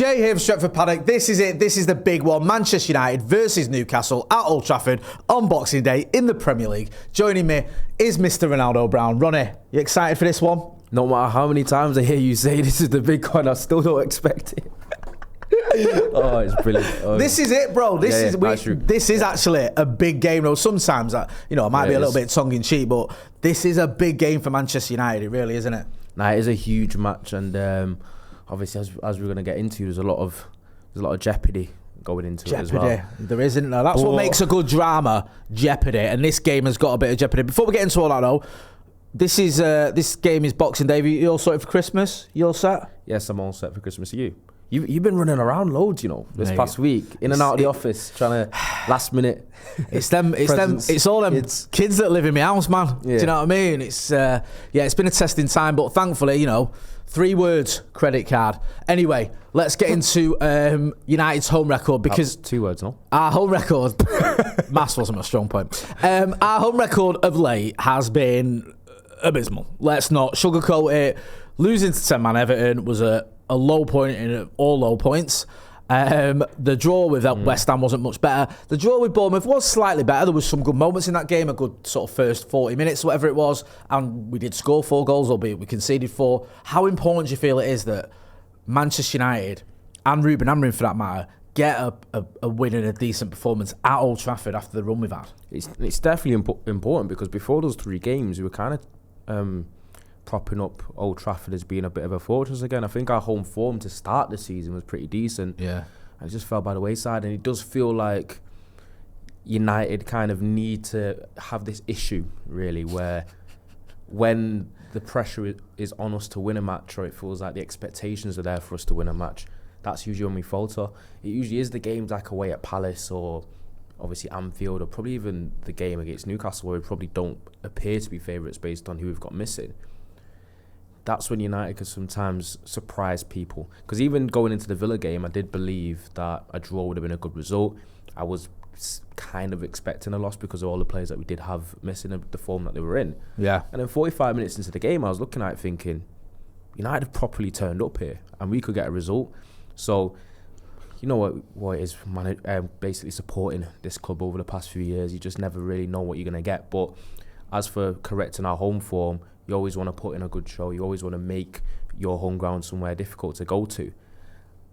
Jay here for Stretford Paddock. This is it. This is the big one. Manchester United versus Newcastle at Old Trafford on Boxing Day in the Premier League. Joining me is Mr. Ronaldo Brown. Ronnie, you excited for this one? No matter how many times I hear you say this is the big one, I still don't expect it. Oh, it's brilliant. Oh. This is it, bro. This is actually a big game. Though sometimes, it might be a little bit tongue-in-cheek, but this is a big game for Manchester United. It really, isn't it? Nah, it is a huge match, and obviously, as we're going to get into, there's a lot of jeopardy going into it as well. There isn't. That's what makes a good drama, jeopardy, and this game has got a bit of jeopardy. Before we get into all that, though, this game is Boxing Day. You all sorted for Christmas? You all set? Yes, I'm all set for Christmas. You've been running around loads, this past week, in and out of the office, trying to last minute. It's all them kids that live in my house, man. Yeah. Do you know what I mean? It's been a testing time, but thankfully, 3 words, credit card. Anyway, let's get into United's home record because 2 words, no? Our home record, maths wasn't my strong point. Our home record of late has been abysmal. Let's not sugarcoat it. Losing to 10-man Everton was a low point in all low points. The draw with West Ham wasn't much better. The draw with Bournemouth was slightly better. There was some good moments in that game, a good sort of first 40 minutes, whatever it was, and we did score 4 goals, albeit we conceded 4. How important do you feel it is that Manchester United, and Ruben Amorim for that matter, get a win and a decent performance at Old Trafford after the run we've had? It's definitely important because before those 3 games, we were kind of propping up Old Trafford as being a bit of a fortress again. I think our home form to start the season was pretty decent. Yeah. And it just fell by the wayside. And it does feel like United kind of need to have this issue, really, where when the pressure is on us to win a match, or it feels like the expectations are there for us to win a match, that's usually when we falter. It usually is the games like away at Palace or obviously Anfield, or probably even the game against Newcastle, where we probably don't appear to be favourites based on who we've got missing. That's when United can sometimes surprise people. Because even going into the Villa game, I did believe that a draw would have been a good result. I was kind of expecting a loss because of all the players that we did have missing the form that they were in. Yeah. And then 45 minutes into the game, I was looking at it thinking, United have properly turned up here and we could get a result. So, you know what it is, basically supporting this club over the past few years. You just never really know what you're going to get. But as for correcting our home form, you always want to put in a good show. You always want to make your home ground somewhere difficult to go to.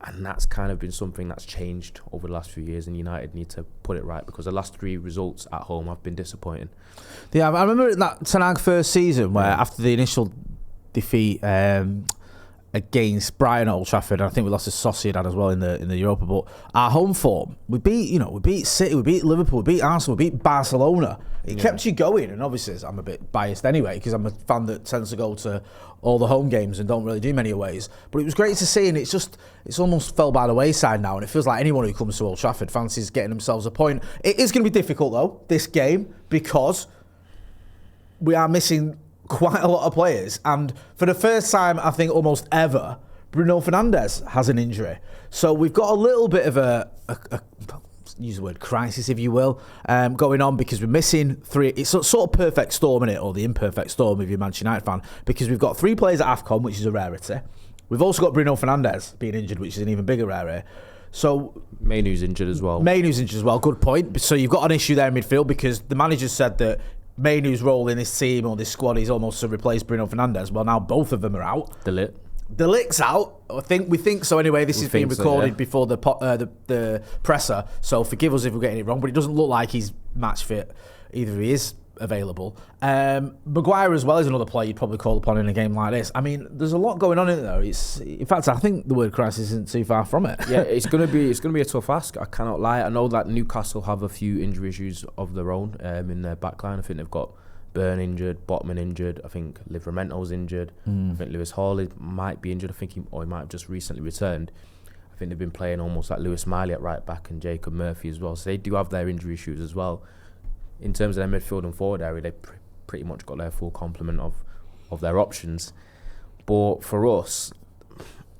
And that's kind of been something that's changed over the last few years, and United need to put it right because the last 3 results at home have been disappointing. Yeah, I remember that Ten Hag first season where after the initial defeat against Brighton at Old Trafford, I think we lost to Sociedad as well in the Europa, but our home form, we beat City, we beat Liverpool, we beat Arsenal, we beat Barcelona. It kept you going, and obviously I'm a bit biased anyway because I'm a fan that tends to go to all the home games and don't really do many aways. But it was great to see, and it's almost fell by the wayside now, and it feels like anyone who comes to Old Trafford fancies getting themselves a point. It is going to be difficult though, this game, because we are missing quite a lot of players, and for the first time I think almost ever, Bruno Fernandes has an injury. So we've got a little bit of a use the word crisis, if you will, going on because we're missing 3. It's sort of perfect storm, innit, or the imperfect storm if you're a Manchester United fan, because we've got 3 players at AFCON, which is a rarity. We've also got Bruno Fernandes being injured, which is an even bigger rarity. So Mainoo's injured as well. Good point. So you've got an issue there in midfield because the manager said that Mainoo's role in this team or this squad is almost to replace Bruno Fernandes. Well, now both of them are out. De Ligt's out. We think so anyway. This is being recorded before the presser, so forgive us if we're getting it wrong, but it doesn't look like he's match fit. Either he is available. Maguire as well is another player you'd probably call upon in a game like this. I mean, there's a lot going on in there. In fact, I think the word crisis isn't too far from it. Yeah, it's gonna be a tough ask. I cannot lie. I know that Newcastle have a few injury issues of their own in their backline. I think they've got Burn injured, Botman injured. I think Livramento's injured. I think Lewis Hall might be injured. He might have just recently returned. I think they've been playing almost like Lewis Miley at right back and Jacob Murphy as well. So they do have their injury issues as well. In terms of their midfield and forward area, they pretty much got their full complement of their options. But for us,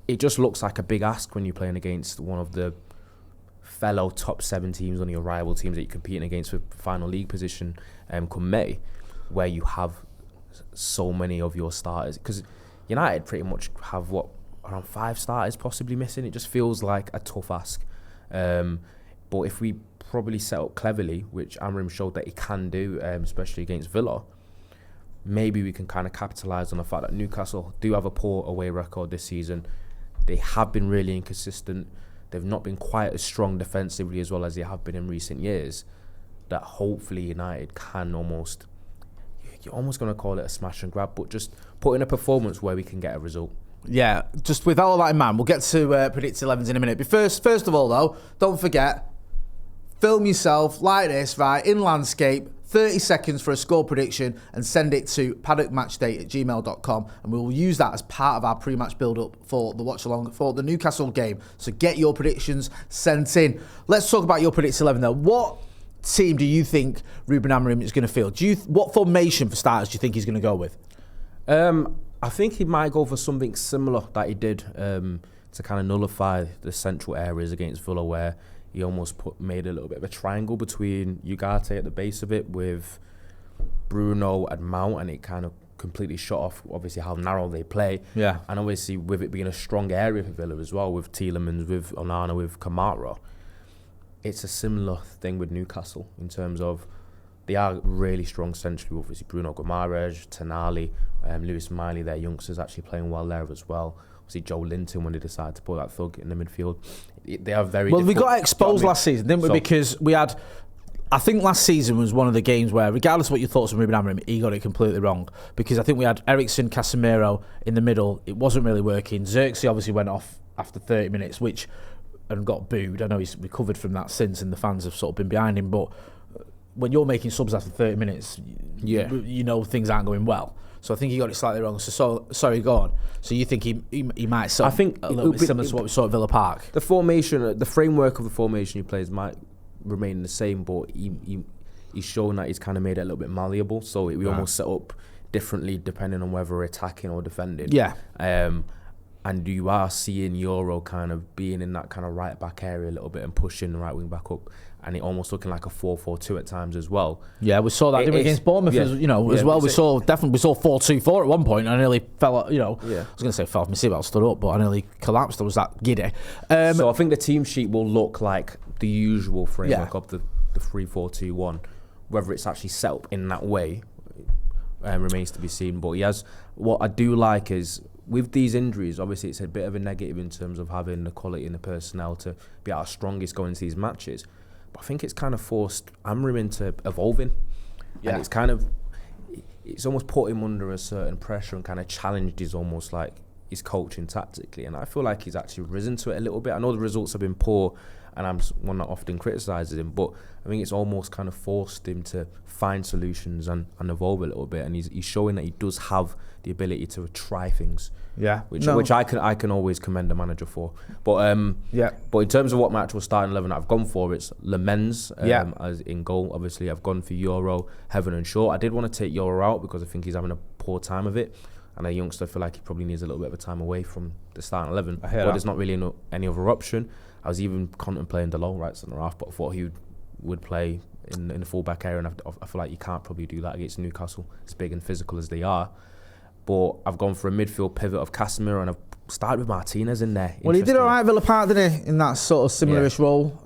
it just looks like a big ask when you're playing against one of the fellow top 7 teams, one of your rival teams that you're competing against for final league position come May, where you have so many of your starters. Because United pretty much have around 5 starters possibly missing. It just feels like a tough ask. But if we probably set up cleverly, which Amram showed that he can do, especially against Villa, maybe we can kind of capitalise on the fact that Newcastle do have a poor away record this season. They have been really inconsistent. They've not been quite as strong defensively as well as they have been in recent years. That hopefully United can almost, you're almost going to call it a smash and grab, but just put in a performance where we can get a result. Yeah, just with all that in mind, we'll get to predict 11s in a minute. But first of all, though, don't forget, film yourself like this, right, in landscape, 30 seconds for a score prediction, and send it to paddockmatchday@gmail.com, and we will use that as part of our pre-match build-up for the watch-along for the Newcastle game. So get your predictions sent in. Let's talk about your predict 11, though. What team do you think Ruben Amorim is going to field? What formation, for starters, do you think he's going to go with? I think he might go for something similar that he did to kind of nullify the central areas against Villa, where he almost made a little bit of a triangle between Ugarte at the base of it with Bruno and Mount, and it kind of completely shut off, obviously, how narrow they play. Yeah. And obviously, with it being a strong area for Villa as well, with Tielemans, with Onana, with Kamara, it's a similar thing with Newcastle in terms of they are really strong centrally. Obviously, Bruno Guimaraes, Tonali, Lewis Miley, their youngsters actually playing well there as well. Obviously, Joe Linton, when they decided to put that thug in the midfield. They are very well, we got exposed last season, didn't we? Because we had, I think last season was one of the games where, regardless of what your thoughts on Ruben Amorim, he got it completely wrong. Because I think we had Eriksen, Casemiro in the middle. It wasn't really working. Xerxes obviously went off after 30 minutes, and got booed. I know he's recovered from that since, and the fans have sort of been behind him. But when you're making subs after 30 minutes, you know things aren't going well. So I think he got it slightly wrong. Sorry, go on. So you think he might sort of a little bit similar to what we saw at Villa Park? The formation, the framework of the formation he plays might remain the same, but he's shown that he's kind of made it a little bit malleable. So we almost set up differently depending on whether we're attacking or defending. Yeah. And you are seeing Euro kind of being in that kind of right back area a little bit and pushing the right wing back up, and it almost looking like a 4-4-2 at times as well. Yeah, we saw that didn't we, against Bournemouth as well. We saw 4-2-4 at one point, and I nearly fell. I was going to say fell off my seat, but I stood up, but I nearly collapsed. I was that giddy. So I think the team sheet will look like the usual framework of the 3-4-2-1. Whether it's actually set up in that way remains to be seen. But what I do like is, with these injuries, obviously it's a bit of a negative in terms of having the quality and the personnel to be our strongest going into these matches. But I think it's kind of forced Amram into evolving. Yeah. And it's almost put him under a certain pressure and kind of challenged his coaching tactically. And I feel like he's actually risen to it a little bit. I know the results have been poor, and I'm one that often criticises him, but I think it's almost kind of forced him to find solutions and evolve a little bit. And he's showing that he does have the ability to try things. Yeah, which I can always commend the manager for. But but in terms of what match will start in 11 I've gone for, it's Lemens as in goal. Obviously, I've gone for Euro, Heaven and Shaw. I did want to take Euro out because I think he's having a poor time of it, and a youngster, I feel like he probably needs a little bit of a time away from the starting 11. But there's not really any other option. I was even contemplating Delon right centre half, but I thought he would play in the full back area, and I feel like you can't probably do that against Newcastle, as big and physical as they are. But I've gone for a midfield pivot of Casemiro, and I've started with Martinez in there. Well, he did all right at Villa Park, didn't he, in that sort of similar-ish role.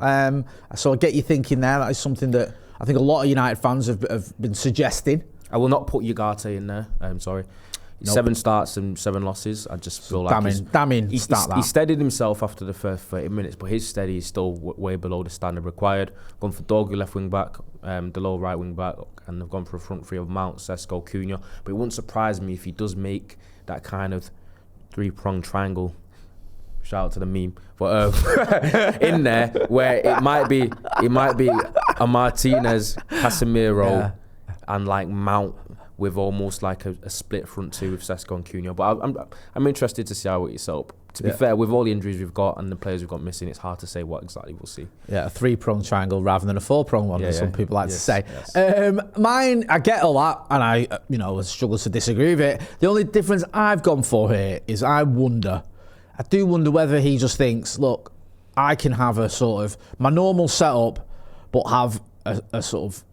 So I get you thinking there. That is something that I think a lot of United fans have been suggesting. I will not put Ugarte in there. I'm sorry. Nope. 7 starts and 7 losses. I just feel like he steadied himself after the first 30 minutes, but his steady is still way below the standard required. Gone for Dorgu left wing back, Delon right wing back, and I've gone for a front three of Mount, Sesko, Cunha. But it wouldn't surprise me if he does make that kind of 3-pronged triangle. Shout out to the meme, but in there where it might be a Martinez, Casemiro, and like Mount, with almost like a split front two with Sesko and Cunha. But I'm interested to see how it set up. To be fair, with all the injuries we've got and the players we've got missing, it's hard to say what exactly we'll see. Yeah, a 3-pronged triangle rather than a 4-pronged one, as some people like to say. Yes. Mine, I get all that, and I struggle to disagree with it. The only difference I've gone for here is I do wonder whether he just thinks, look, I can have a sort of my normal setup, but have a sort of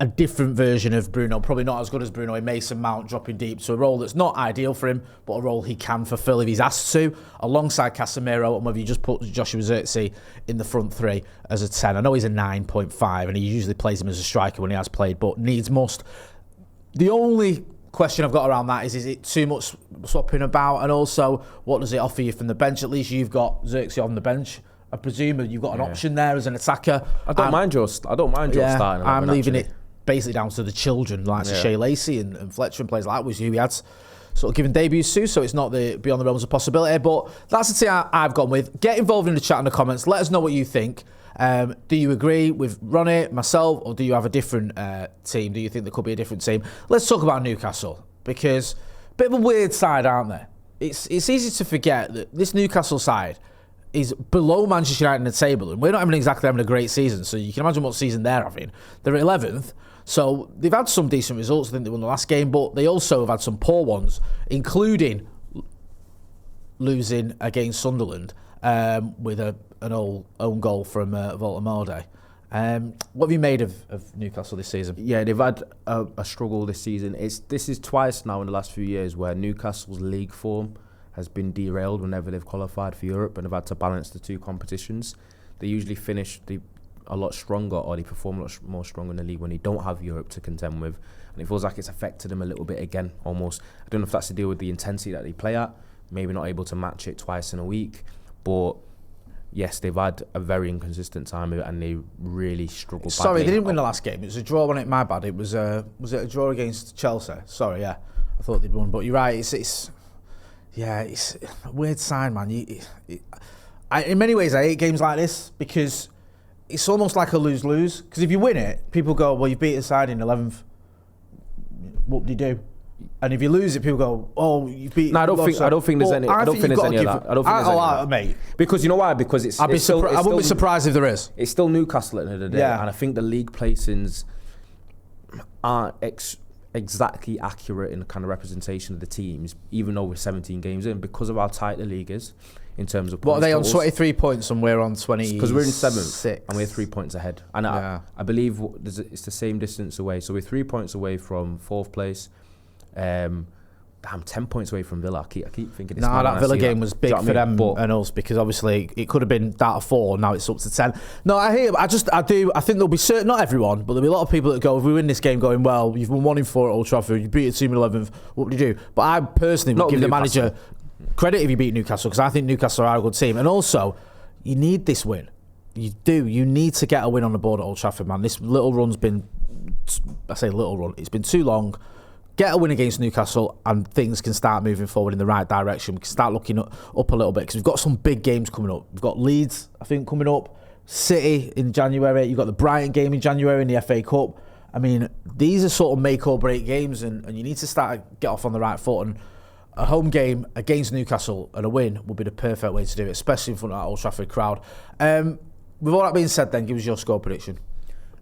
a different version of Bruno, probably not as good as Bruno in Mason Mount, dropping deep to a role that's not ideal for him, but a role he can fulfil if he's asked to, alongside Casemiro, and whether you just put Joshua Zirkzee in the front three as a 10. I know he's a 9.5, and he usually plays him as a striker when he has played, but needs must. The only question I've got around that is it too much swapping about, and also what does it offer you from the bench? At least you've got Zirkzee on the bench. I presume you've got an option there as an attacker. I don't mind your starting. I'm leaving it basically down to the children, like Shea Lacey and Fletcher and players like that, was who he had sort of given debuts to, so it's not beyond the realms of possibility. But that's the team I've gone with. Get involved in the chat in the comments. Let us know what you think. Do you agree with Ronnie, myself, or do you have a different team? Do you think there could be a different team? Let's talk about Newcastle, because a bit of a weird side, aren't they? It's easy to forget that this Newcastle side is below Manchester United in the table, and we're not exactly having a great season, so you can imagine what season they're having. They're 11th, so they've had some decent results. I think they won the last game, but they also have had some poor ones, including losing against Sunderland with an own goal from Volta-Morde. What have you made of Newcastle this season? Yeah, they've had a struggle this season. This is twice now in the last few years where Newcastle's league form has been derailed whenever they've qualified for Europe and have had to balance the two competitions. They usually finish a lot stronger, or they perform a lot more stronger in the league when they don't have Europe to contend with. And it feels like it's affected them a little bit again, almost. I don't know if that's to deal with the intensity that they play at, maybe not able to match it twice in a week. But yes, they've had a very inconsistent time and they really struggle. Sorry, they didn't win the last game. It was a draw, wasn't it? My bad. It was it a draw against Chelsea? Sorry, yeah. I thought they'd won. But you're right, it's a weird sign, man. In many ways, I hate games like this because it's almost like a lose-lose. Because if you win it, people go, well, you beat a side in 11th. What do you do? And if you lose it, people go, "Oh, you beat." No, I don't think there's any. I don't think there's any of that. I don't think there's any of that, mate. Because you know why? Because I wouldn't be surprised if there is. It's still Newcastle at the end of the day, and I think the league placings aren't exactly accurate in the kind of representation of the teams, even though we're 17 games in, because of how tight the league is in terms of. What are they on? 23 points, and we're on 20. Because we're in 7th, and we're 3 points ahead. And I believe it's the same distance away. So we're 3 points away from 4th place. I'm 10 points away from Villa. I keep thinking it's that Villa game was big for them and us, because obviously it could have been that of 4, now it's up to 10. No, I hear. I think there'll be certain, not everyone, but there'll be a lot of people that go, if we win this game, going, well, you've won 1 in 4 at Old Trafford, you beat a team in 11th, what would you do? But I personally would give the manager credit if you beat Newcastle, because I think Newcastle are a good team, and also you need this win. You do. You need to get a win on the board at Old Trafford, man. This little run's been, I say little run, it's been too long. Get a win against Newcastle and things can start moving forward in the right direction. We can start looking up a little bit, because we've got some big games coming up. We've got Leeds, I think, coming up, City in January. You've got the Brighton game in January in the FA Cup. I mean, these are sort of make or break games, and you need to get off on the right foot. And a home game against Newcastle and a win would be the perfect way to do it, especially in front of that Old Trafford crowd. With all that being said, then, give us your score prediction.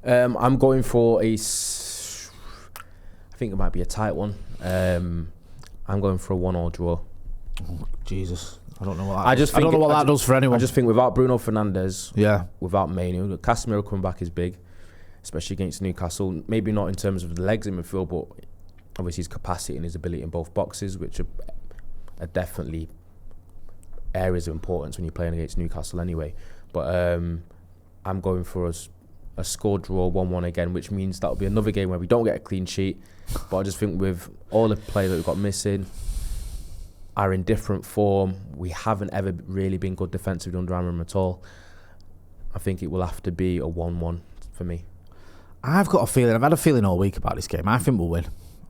I'm going for I think it might be a tight one. I'm going for a 1-1 draw. Oh, Jesus, I don't know what that. I don't know what that does for anyone. I just think without Bruno Fernandes, without Manu, Casemiro coming back is big, especially against Newcastle. Maybe not in terms of the legs in midfield, but obviously his capacity and his ability in both boxes, which are definitely areas of importance when you're playing against Newcastle anyway. But I'm going for a score draw 1-1 again, which means that'll be another game where we don't get a clean sheet. But I just think with all the players that we've got missing are in different form. We haven't ever really been good defensively under Amram at all. I think it will have to be a 1-1 for me. I've had a feeling all week about this game. I think we'll win.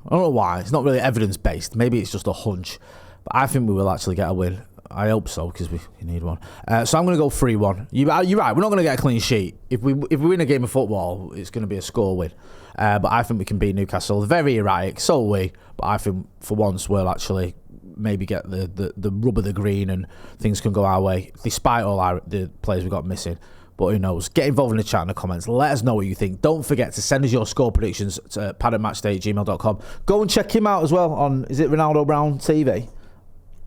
I don't know why. It's not really evidence-based. Maybe it's just a hunch. But I think we will actually get a win. I hope so, because we need one. So I'm going to go 3-1. You're right. We're not going to get a clean sheet. If we win a game of football, it's going to be a score win. But I think we can beat Newcastle. Very erratic, so are we. But I think for once we'll actually maybe get the rub of the green and things can go our way, despite all the players we've got missing. But who knows? Get involved in the chat in the comments. Let us know what you think. Don't forget to send us your score predictions to paddockmatchday@gmail.com. Go and check him out as well on, is it Ronaldo Brown TV?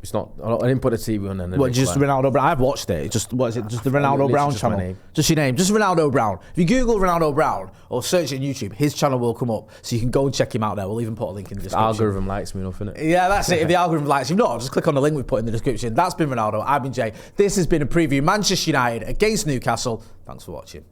It's not. I didn't put a TV on. And What, just Ronaldo Brown? I've watched it. What is it? Just the Ronaldo Brown just channel. my name. Just your name. Just Ronaldo Brown. If you Google Ronaldo Brown or search it on YouTube, his channel will come up. So you can go and check him out there. We'll even put a link in the description. The algorithm likes me enough, innit? Yeah, that's it. If the algorithm likes you, no, just click on the link we put in the description. That's been Ronaldo. I've been Jay. This has been a preview. Manchester United against Newcastle. Thanks for watching.